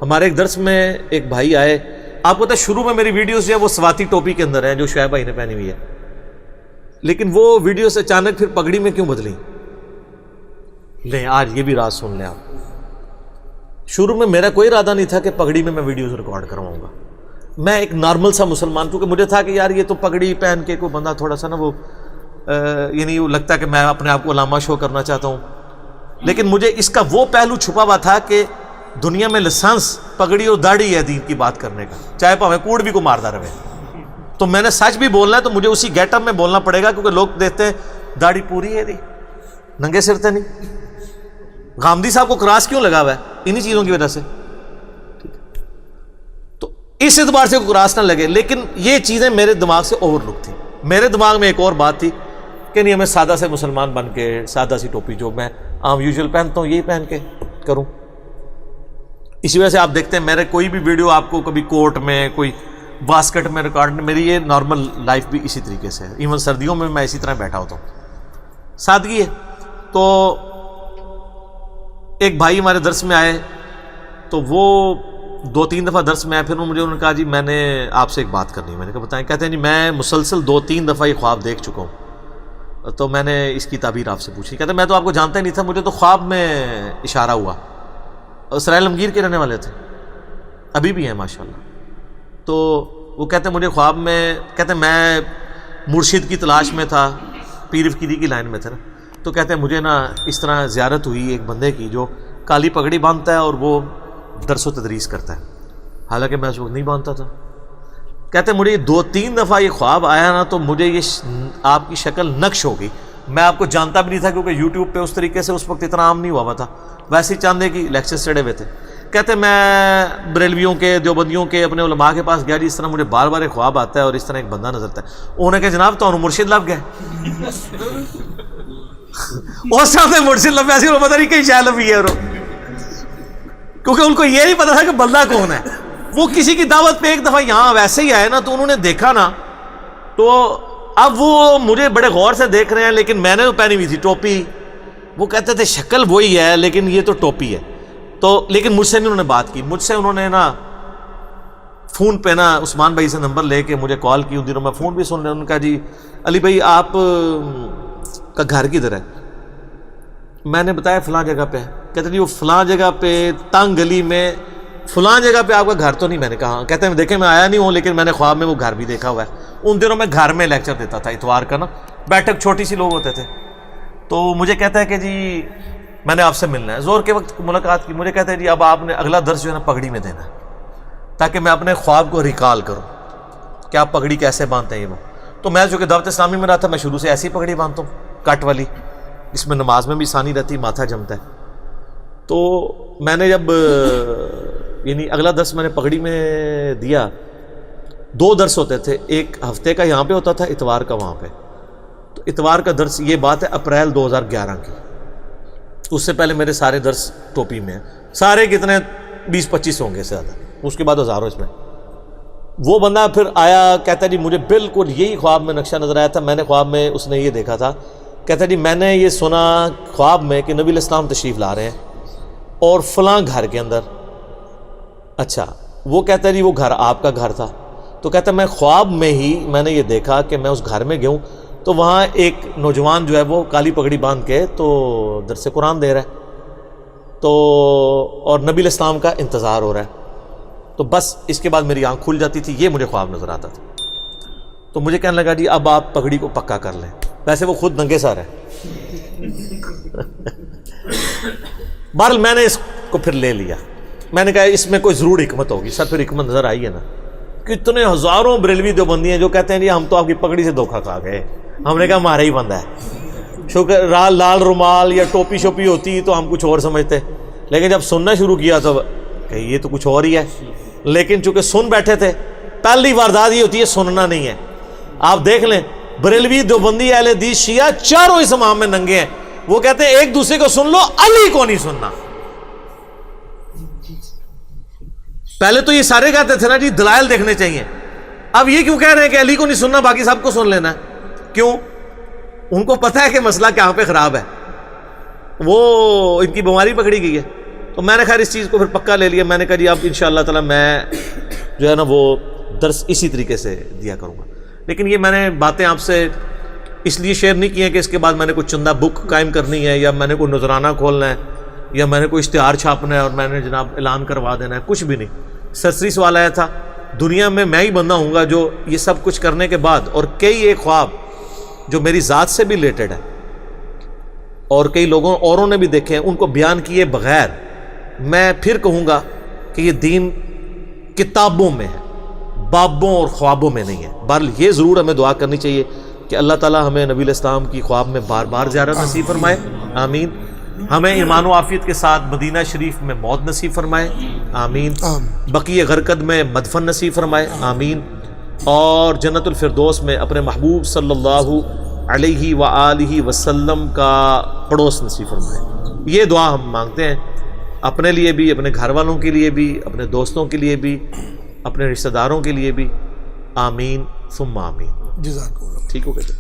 ہمارے ایک درس میں ایک بھائی آئے, آپ کو پتہ ہے شروع میں میری ویڈیوز جو ہے وہ سواتی ٹوپی کے اندر ہیں جو شعیب بھائی نے پہنی ہوئی ہے, لیکن وہ ویڈیوز اچانک پھر پگڑی میں کیوں بدلیں؟ لیں آج یہ بھی راز سن لیں آپ. شروع میں میرا کوئی ارادہ نہیں تھا کہ پگڑی میں ویڈیوز ریکارڈ کرواؤں گا. میں ایک نارمل سا مسلمان, کیونکہ مجھے تھا کہ یار یہ تو پگڑی پہن کے کوئی بندہ تھوڑا سا نا وہ یعنی وہ لگتا ہے کہ میں اپنے آپ کو علامہ شو کرنا چاہتا ہوں, لیکن مجھے اس کا وہ پہلو چھپا ہوا تھا کہ دنیا میں لسانس پگڑی اور داڑھی ہے دین کی بات کرنے کا, چاہے پاوے کوڑ بھی کو مارتا رہے. تو میں نے سچ بھی بولنا ہے تو مجھے اسی گیٹ اپ میں بولنا پڑے گا, کیونکہ لوگ دیکھتے ہیں داڑھی پوری ہے دی, ننگے سر تے نہیں. غامدی صاحب کو کراس کیوں لگا ہوا ہے؟ انہی چیزوں کی وجہ سے. تو اس اعتبار سے کراس نہ لگے, لیکن یہ چیزیں میرے دماغ سے اوور لک تھی. میرے دماغ میں ایک اور بات تھی کہ نہیں, ہمیں سادہ سے مسلمان بن کے سادہ سی ٹوپی جو میں عام یوزول پہنتا ہوں یہی پہن کے کروں. اسی وجہ سے آپ دیکھتے ہیں میرے کوئی بھی ویڈیو آپ کو کبھی کوٹ میں کوئی باسکٹ میں ریکارڈ, میری یہ نارمل لائف بھی اسی طریقے سے ہے. ایون سردیوں میں اسی طرح بیٹھا ہوتا ہوں, سادگی ہے. تو ایک بھائی ہمارے درس میں آئے, تو وہ 2-3 دفعہ درس میں آئے. پھر انہوں نے کہا جی میں نے آپ سے ایک بات کرنی ہے. میں نے کہا بتائیں. کہتے ہیں جی میں مسلسل 2-3 دفعہ یہ خواب دیکھ چکا ہوں, تو میں نے اس کی تعبیر آپ سے پوچھی. کہتے ہیں میں تو آپ کو جانتا ہی نہیں تھا, مجھے تو خواب میں اشارہ ہوا. اسرائیل امگیر کے رہنے والے تھے, ابھی بھی ہیں ماشاءاللہ. تو وہ کہتے ہیں مجھے خواب میں, کہتے ہیں میں مرشد کی تلاش میں تھا, پیر فقیری کی لائن میں تھے نا. تو کہتے ہیں مجھے نا اس طرح زیارت ہوئی ایک بندے کی جو کالی پگڑی باندھتا ہے اور وہ درس و تدریس کرتا ہے, حالانکہ میں اس وقت نہیں باندھتا تھا. کہتے ہیں مجھے 2-3 دفعہ یہ خواب آیا نا, تو مجھے یہ آپ کی شکل نقش ہو گئی. میں آپ کو جانتا بھی نہیں تھا, کیونکہ یوٹیوب پہ اس طریقے سے اس وقت اتنا عام نہیں ہوا تھا, ویسے ہی چاندے کی لیکچر چڑھے ہوئے تھے. کہتے ہیں میں بریلویوں کے دیوبندیوں کے اپنے علماء کے پاس گیا, جس طرح مجھے بار بار ایک خواب آتا ہے اور اس طرح ایک بندہ نظر آتا ہے. انہوں نے کہا جناب تو مرشد لب گئے. اس سامنے مرشد لب ایسے پتہ نہیں کہیں شاید لبی ہے, کیونکہ ان کو یہ نہیں پتا تھا کہ بندہ کون ہے. وہ کسی کی دعوت پہ ایک دفعہ یہاں ویسے ہی آئے نا, تو انہوں نے دیکھا نا, تو اب وہ مجھے بڑے غور سے دیکھ رہے ہیں, لیکن میں نے تو پہنی ہوئی تھی ٹوپی. وہ کہتے تھے شکل وہی ہے لیکن یہ تو ٹوپی ہے. تو لیکن مجھ سے نہیں انہوں نے بات کی. مجھ سے انہوں نے نا فون پہ نا عثمان بھائی سے نمبر لے کے مجھے کال کی. ان دنوں میں فون بھی سن رہا. انہوں نے کہا جی علی بھائی آپ کا گھر کدھر ہے؟ میں نے بتایا فلاں جگہ پہ ہے. کہتے ہیں جی وہ فلاں جگہ پہ تنگ گلی میں فلاں جگہ پہ آپ کا گھر تو نہیں؟ میں نے کہا. کہتے ہیں دیکھیں میں آیا نہیں ہوں, لیکن میں نے خواب میں وہ گھر بھی دیکھا ہوا ہے. ان دنوں میں گھر میں لیکچر دیتا تھا اتوار کا نا, بیٹھک چھوٹی سی لوگ ہوتے تھے. تو مجھے کہتا ہے کہ جی میں نے آپ سے ملنا ہے. زور کے وقت ملاقات کی. مجھے کہتا ہے جی اب آپ نے اگلا درس جو ہے نا پگڑی میں دینا ہے, تاکہ میں اپنے خواب کو ریکال کروں کہ آپ پگڑی کیسے باندھتے ہیں. یہ وہ تو میں چونکہ دعوت اسلامی میں رہا تھا, میں شروع سے ایسی پگڑی باندھتا ہوں کٹ والی, اس میں نماز میں بھی آسانی رہتی, ماتھا جمتا ہے. تو میں نے جب یعنی اگلا درس میں نے پگڑی میں دیا, 2 درس ہوتے تھے, ایک ہفتے کا یہاں پہ ہوتا تھا, اتوار کا وہاں پہ. تو اتوار کا درس یہ بات ہے اپریل 2011 کی. اس سے پہلے میرے سارے درس ٹوپی میں ہیں, سارے کتنے 20-25 ہوں گے زیادہ, اس کے بعد ہزاروں اس میں. وہ بندہ پھر آیا, کہتا جی مجھے بالکل یہی خواب میں نقشہ نظر آیا تھا. میں نے خواب میں اس نے یہ دیکھا تھا, کہتا جی میں نے یہ سنا خواب میں کہ نبی علیہ السلام تشریف لا رہے ہیں اور فلاں گھر کے اندر. اچھا, وہ کہتا ہے جی وہ گھر آپ کا گھر تھا. تو کہتا ہے میں خواب میں ہی میں نے یہ دیکھا کہ میں اس گھر میں گیا ہوں, تو وہاں ایک نوجوان جو ہے وہ کالی پگڑی باندھ کے تو درس قرآن دے رہا ہے, تو اور نبی علیہ السلام کا انتظار ہو رہا ہے. تو بس اس کے بعد میری آنکھ کھل جاتی تھی, یہ مجھے خواب نظر آتا تھا. تو مجھے کہنے لگا جی اب آپ پگڑی کو پکا کر لیں. ویسے وہ خود ننگے سر ہے. بہرحال میں نے اس کو پھر لے لیا. میں نے کہا اس میں کوئی ضرور حکمت ہوگی. سب پھر حکمت نظر آئی ہے نا. کتنے ہزاروں بریلوی دیوبندی ہیں جو کہتے ہیں جی ہم تو آپ کی پگڑی سے دھوکہ کھا گئے. ہم نے کہا ہمارا ہی بندہ ہے. شکر لال رومال یا ٹوپی شوپی ہوتی تو ہم کچھ اور سمجھتے, لیکن جب سننا شروع کیا تو کہ یہ تو کچھ اور ہی ہے. لیکن چونکہ سن بیٹھے تھے, پہلی واردات یہ ہوتی ہے سننا نہیں ہے. آپ دیکھ لیں بریلوی دیوبندی اہل حدیث شیعہ چاروں اس امام میں ننگے ہیں. وہ کہتے ہیں ایک دوسرے کو سن لو, علی کو نہیں سننا. پہلے تو یہ سارے کہتے تھے نا جی دلائل دیکھنے چاہیے. اب یہ کیوں کہہ رہے ہیں کہ علی کو نہیں سننا باقی سب کو سن لینا ہے؟ کیوں؟ ان کو پتہ ہے کہ مسئلہ کہاں پہ خراب ہے. وہ ان کی بیماری پکڑی گئی ہے. تو میں نے خیر اس چیز کو پھر پکا لے لیا. میں نے کہا جی اب انشاءاللہ تعالی میں جو ہے نا وہ درس اسی طریقے سے دیا کروں گا. لیکن یہ میں نے باتیں آپ سے اس لیے شیئر نہیں کی ہیں کہ اس کے بعد میں نے کوئی چندہ بک قائم کرنی ہے یا میں نے کوئی نذرانہ کھولنا ہے یا میں نے کوئی اشتہار چھاپنا ہے اور میں نے جناب اعلان کروا دینا ہے. کچھ بھی نہیں. سرسری سوال آیا تھا دنیا میں ہی بندہ ہوں گا جو یہ سب کچھ کرنے کے بعد اور کئی ایک خواب جو میری ذات سے بھی ریلیٹڈ ہے اور کئی لوگوں اوروں نے بھی دیکھے ہیں ان کو بیان کیے بغیر میں پھر کہوں گا کہ یہ دین کتابوں میں ہے, بابوں اور خوابوں میں نہیں ہے. بہرحال یہ ضرور ہمیں دعا کرنی چاہیے کہ اللہ تعالیٰ ہمیں نبی علیہ السلام کی خواب میں بار بار زیارت نصیب فرمائے, آمین. ہمیں ایمان و عافیت کے ساتھ مدینہ شریف میں موت نصیب فرمائے, آمین. بقیع غرقد میں مدفن نصیب فرمائے, آمین. اور جنت الفردوس میں اپنے محبوب صلی اللہ علیہ وآلہ وسلم کا پڑوس نصیب فرمائے. یہ دعا ہم مانگتے ہیں اپنے لیے بھی, اپنے گھر والوں کے لیے بھی, اپنے دوستوں کے لیے بھی, اپنے رشتہ داروں کے لیے بھی, آمین ثم آمین. جزاک اللہ. ٹھیک ہو گیا.